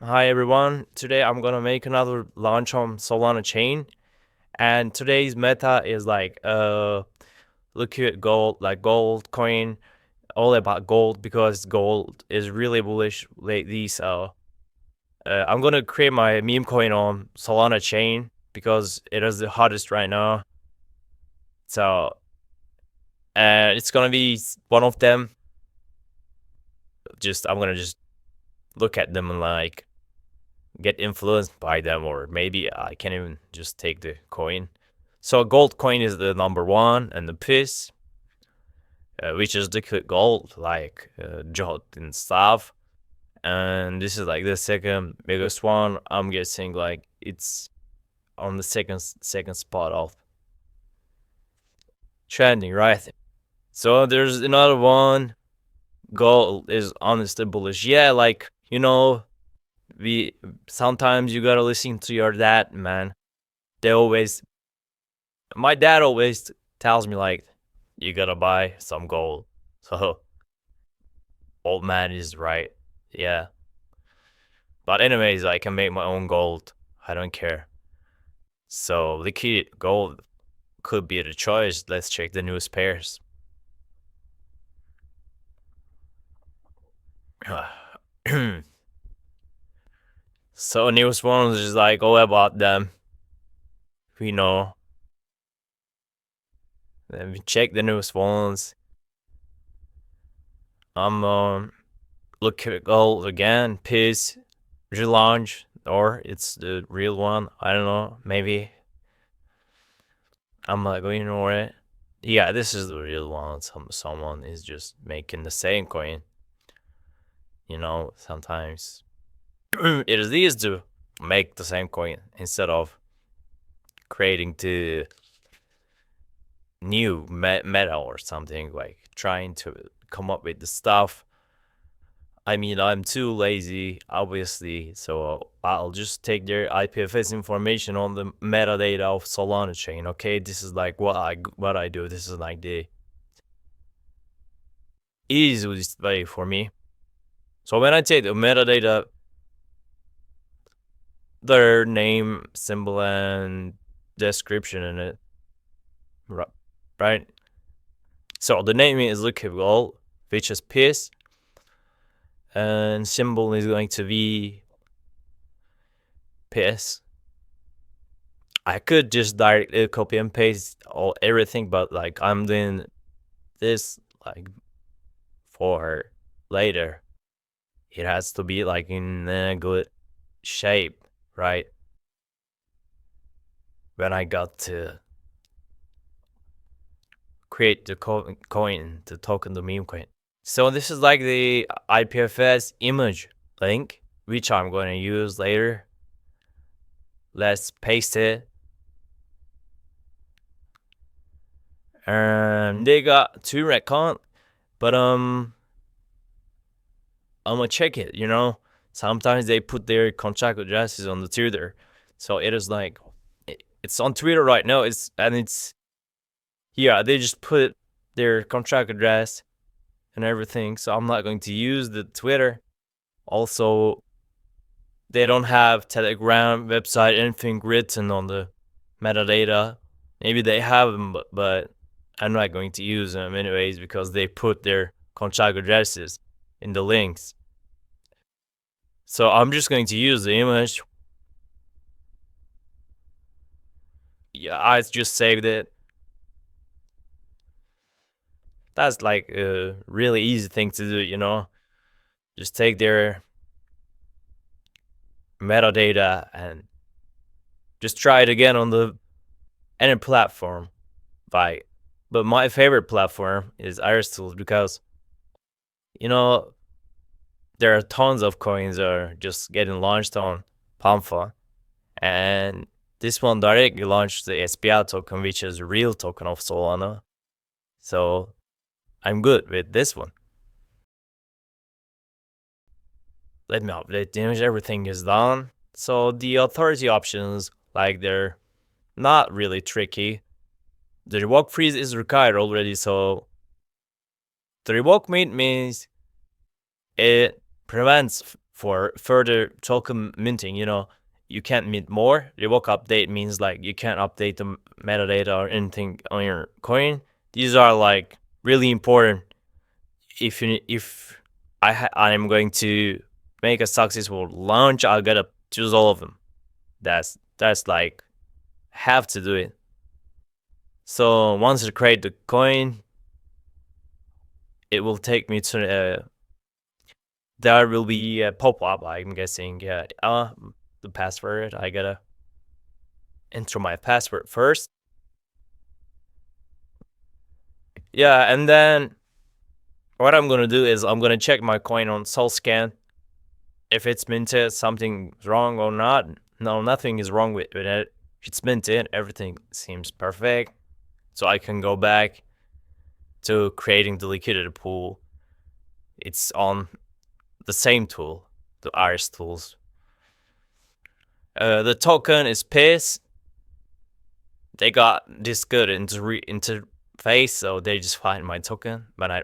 Hi everyone, today I'm gonna make another launch on Solana chain, and today's meta is like liquid gold, like gold coin, all about gold because gold is really bullish lately. So I'm gonna create my meme coin on Solana chain because it is the hottest right now. So it's gonna be one of them. I'm gonna just look at them and like get influenced by them, or maybe I can even just take the coin. So gold coin is the number one, and the piece, which is liquid gold, like jot and stuff. And this is like the second biggest one. I'm guessing like it's on the second spot of trending, right? So there's another one. Gold is honestly bullish. Yeah, like we sometimes you gotta listen to your dad, man. My dad always tells me like, you gotta buy some gold. So old man is right. Yeah. But anyways, I can make my own gold. I don't care. So liquid gold could be the choice. Let's check the newest pairs. So newest ones is like all about them. We know. Let me check the newest ones. I'm looking at gold again. Peace, relaunch, or it's the real one. I don't know. Maybe I'm not going to ignore it. Yeah, this is the real one. Someone is just making the same coin. Sometimes it is easy to make the same coin instead of creating the new meta or something, like trying to come up with the stuff. I mean, I'm too lazy, obviously, so I'll just take their IPFS information on the metadata of Solana chain. Okay, this is like what I do. This is like the easiest way for me. So when I take the metadata, their name, symbol, and description in it, right? So the name is liquid gold, which is piece, and symbol is going to be piece. I could just directly copy and paste everything, but like I'm doing this like for later. It has to be like in a good shape, right? When I got to create the coin, the token, the meme coin. So this is like the IPFS image link, which I'm going to use later. Let's paste it. And they got 2 recon, but I'm gonna check it. Sometimes they put their contract addresses on the Twitter, so it is like it's on Twitter right now. They just put their contract address and everything. So I'm not going to use the Twitter. Also, they don't have Telegram website, anything written on the metadata. Maybe they have them, but I'm not going to use them anyways because they put their contract addresses in the links. So I'm just going to use the image. Yeah, I just saved it. That's like a really easy thing to do, Just take their metadata and just try it again on any platform. But my favorite platform is Aristotle because, there are tons of coins that are just getting launched on Pump.fun. And this one directly launched the SPL token, which is a real token of Solana. So I'm good with this one. Let me update the image. Everything is done. So the authority options, like they're not really tricky. The revoke freeze is required already. So the revoke means it prevents for further token minting. You can't mint more. Revoke update means like you can't update the metadata or anything on your coin. These are like really important. If I'm going to make a successful launch, I gotta choose all of them. That's like have to do it. So once I create the coin, it will take me to there will be a pop-up, I'm guessing. Yeah, the password. I gotta enter my password first. Yeah, and then what I'm gonna do is I'm gonna check my coin on SolScan. If it's minted, something's wrong or not. No, nothing is wrong with it. If it's minted, everything seems perfect. So I can go back to creating the liquidity pool. It's on the same tool, the Iris tools. The token is PIS. They got this good interface, so they just find my token when I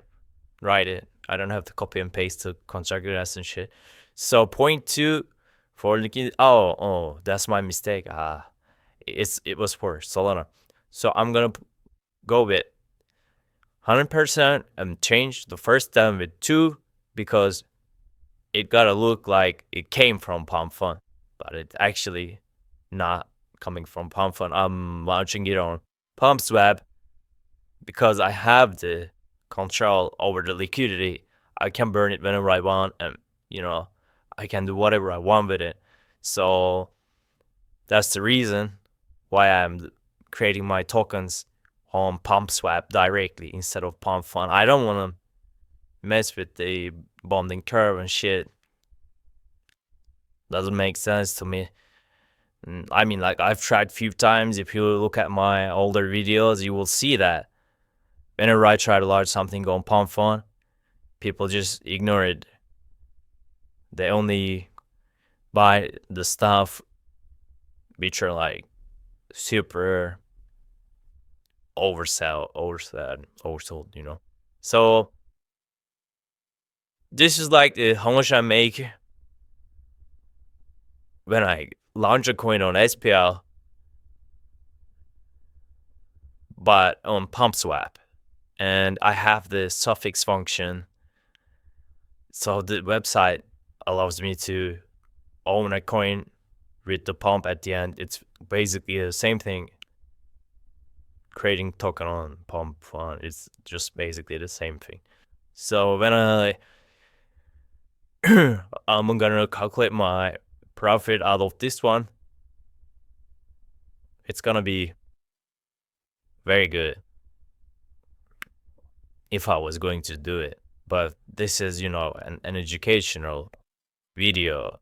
write it. I don't have to copy and paste the contract address and shit. So 0.2 for liquidity. Oh, that's my mistake. It was for Solana. So I'm gonna go with 100% and change the first time with 2 because it gotta look like it came from Pump.fun, but it's actually not coming from Pump.fun. I'm launching it on PumpSwap because I have the control over the liquidity. I can burn it whenever I want, and I can do whatever I want with it. So that's the reason why I'm creating my tokens on PumpSwap directly instead of Pump.fun. I don't want to mess with the bonding curve and shit. Doesn't make sense to me. I mean, like, I've tried a few times. If you look at my older videos, you will see that whenever I try to launch something on Pump.fun, people just ignore it. They only buy the stuff which are like super oversold, So this is like how much I make when I launch a coin on SPL, but on PumpSwap, and I have the suffix function. So the website allows me to own a coin with the pump at the end. It's basically the same thing. Creating token on Pump.fun, it's just basically the same thing. So when I'm gonna calculate my profit out of this one, it's gonna be very good if I was going to do it. But this is, an educational video,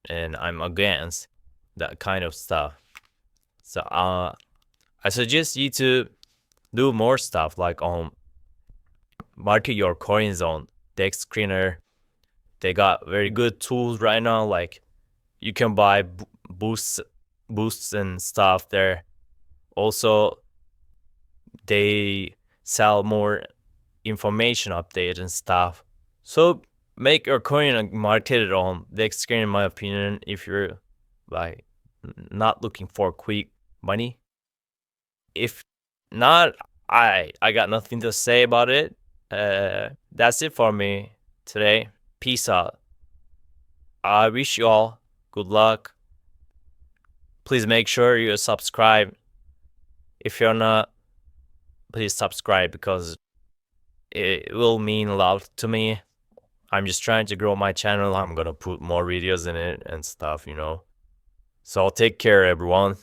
and I'm against that kind of stuff. So I suggest you to do more stuff like market your coins on Dexscreener. They got very good tools right now. Like you can buy boosts and stuff there. Also, they sell more information update and stuff. So make your coin and market it on Dexscreener, in my opinion, if you're like not looking for quick money. If not, I got nothing to say about it. That's it for me today. Peace out. I wish you all good luck. Please make sure you subscribe. If you're not, please subscribe because it will mean a lot to me. I'm just trying to grow my channel. I'm gonna put more videos in it and stuff, So take care, everyone.